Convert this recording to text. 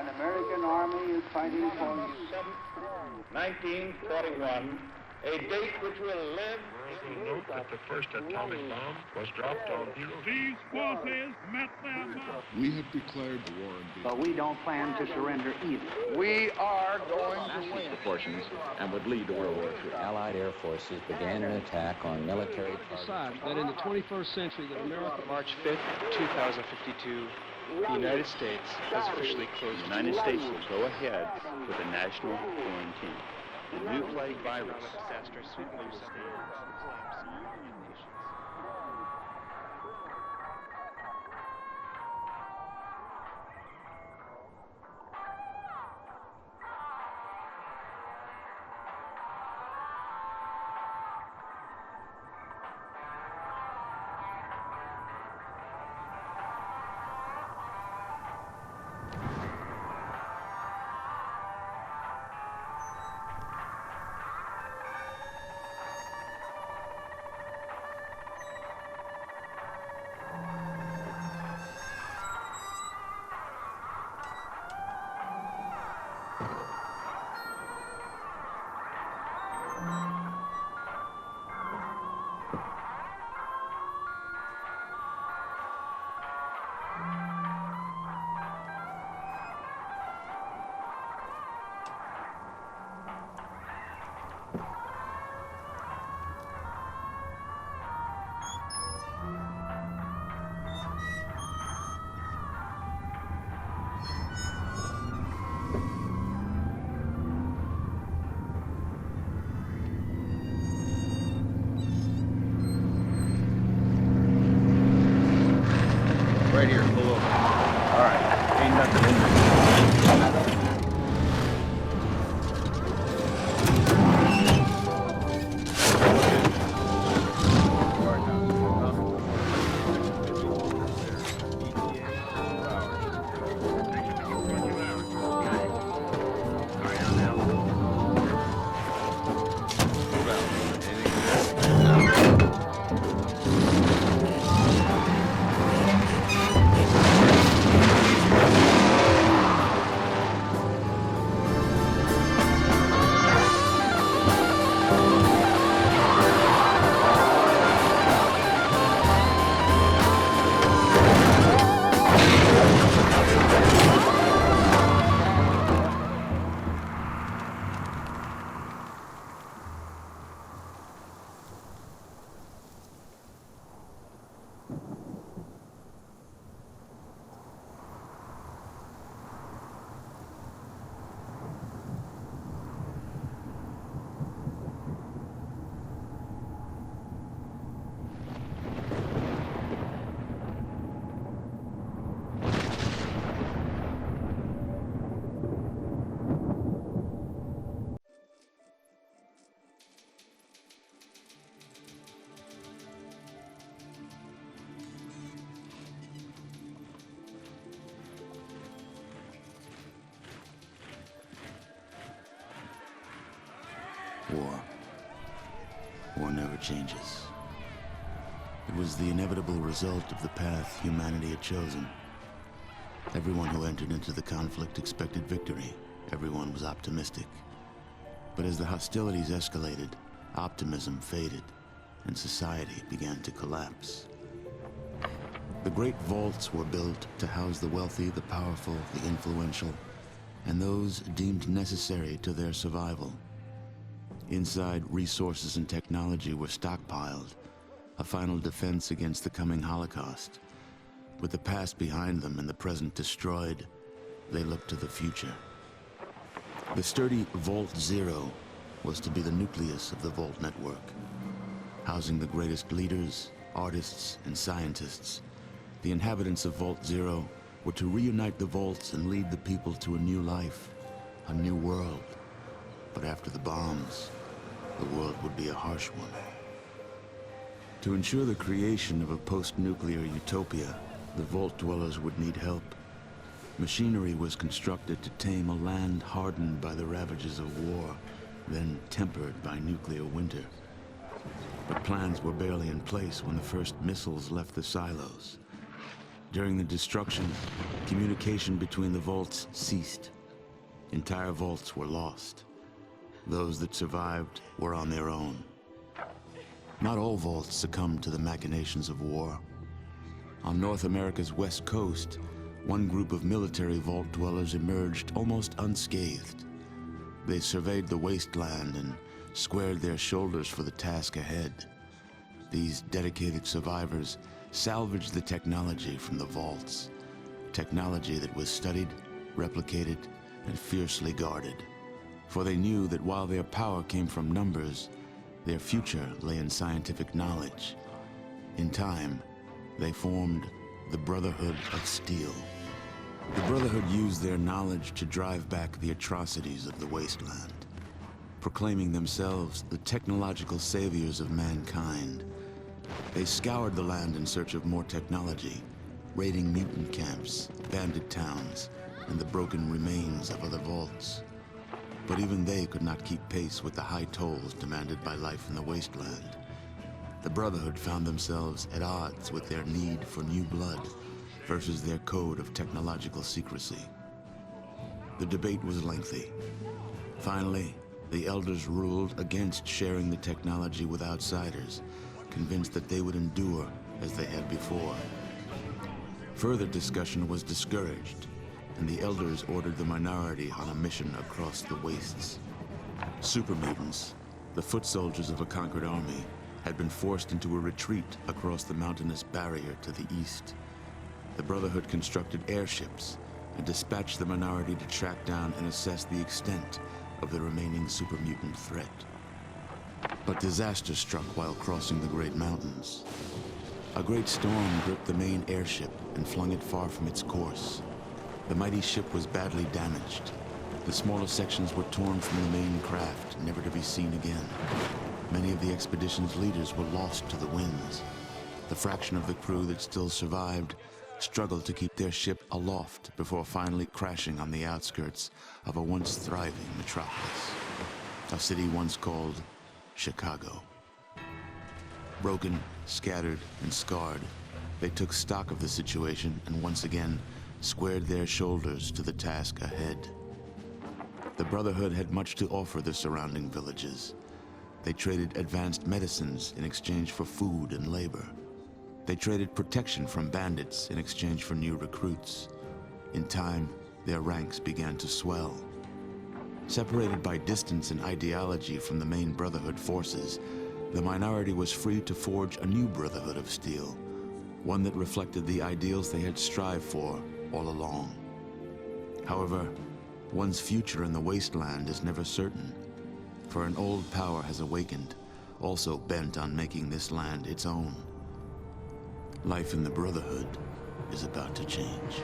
An American army is fighting for 1941, a date which will live. Note that the first atomic bomb was dropped on Hiroshima. These forces met their match. We have declared the war in Vietnam. but we don't plan to surrender either. We are going to win. Proportions and would lead to World War III. Allied air forces began an attack on military Decide that in the 21st century that America... March 5th, 2052, the United States has officially closed. The United States will go ahead with a national quarantine. The new plague virus. Disaster sweeping Right here, pull over. All right, ain't nothing in there. War never changes. It was the inevitable result of the path humanity had chosen. Everyone who entered into the conflict expected victory. Everyone was optimistic. But as the hostilities escalated, optimism faded, and society began to collapse. The great vaults were built to house the wealthy, the powerful, the influential, and those deemed necessary to their survival. Inside, resources and technology were stockpiled, a final defense against the coming Holocaust. With the past behind them and the present destroyed, they looked to the future. The sturdy Vault Zero was to be the nucleus of the Vault network, housing the greatest leaders, artists, and scientists. The inhabitants of Vault Zero were to reunite the vaults and lead the people to a new life, a new world. But after the bombs, the world would be a harsh one. To ensure the creation of a post-nuclear utopia, the Vault dwellers would need help. Machinery was constructed to tame a land hardened by the ravages of war, then tempered by nuclear winter. But plans were barely in place when the first missiles left the silos. During the destruction, communication between the vaults ceased. Entire vaults were lost. Those that survived were on their own. Not all vaults succumbed to the machinations of war. On North America's west coast, one group of military vault dwellers emerged almost unscathed. They surveyed the wasteland and squared their shoulders for the task ahead. These dedicated survivors salvaged the technology from the vaults, technology that was studied, replicated, and fiercely guarded. For they knew that while their power came from numbers, their future lay in scientific knowledge. In time, they formed the Brotherhood of Steel. The Brotherhood used their knowledge to drive back the atrocities of the wasteland, proclaiming themselves the technological saviors of mankind. They scoured the land in search of more technology, raiding mutant camps, bandit towns, and the broken remains of other vaults. But even they could not keep pace with the high tolls demanded by life in the wasteland. The Brotherhood found themselves at odds with their need for new blood versus their code of technological secrecy. The debate was lengthy. Finally, the elders ruled against sharing the technology with outsiders, convinced that they would endure as they had before. Further discussion was discouraged, and the elders ordered the minority on a mission across the wastes. Super mutants, the foot soldiers of a conquered army, had been forced into a retreat across the mountainous barrier to the east. The Brotherhood constructed airships and dispatched the minority to track down and assess the extent of the remaining super mutant threat. But disaster struck while crossing the Great Mountains. A great storm gripped the main airship and flung it far from its course. The mighty ship was badly damaged. The smaller sections were torn from the main craft, never to be seen again. Many of the expedition's leaders were lost to the winds. The fraction of the crew that still survived struggled to keep their ship aloft before finally crashing on the outskirts of a once thriving metropolis, a city once called Chicago. Broken, scattered, and scarred, they took stock of the situation and once again squared their shoulders to the task ahead. The Brotherhood had much to offer the surrounding villages. They traded advanced medicines in exchange for food and labor. They traded protection from bandits in exchange for new recruits. In time, their ranks began to swell. Separated by distance and ideology from the main Brotherhood forces, the minority was free to forge a new Brotherhood of Steel, one that reflected the ideals they had strived for all along. However, one's future in the wasteland is never certain, for an old power has awakened, also bent on making this land its own. Life in the Brotherhood is about to change.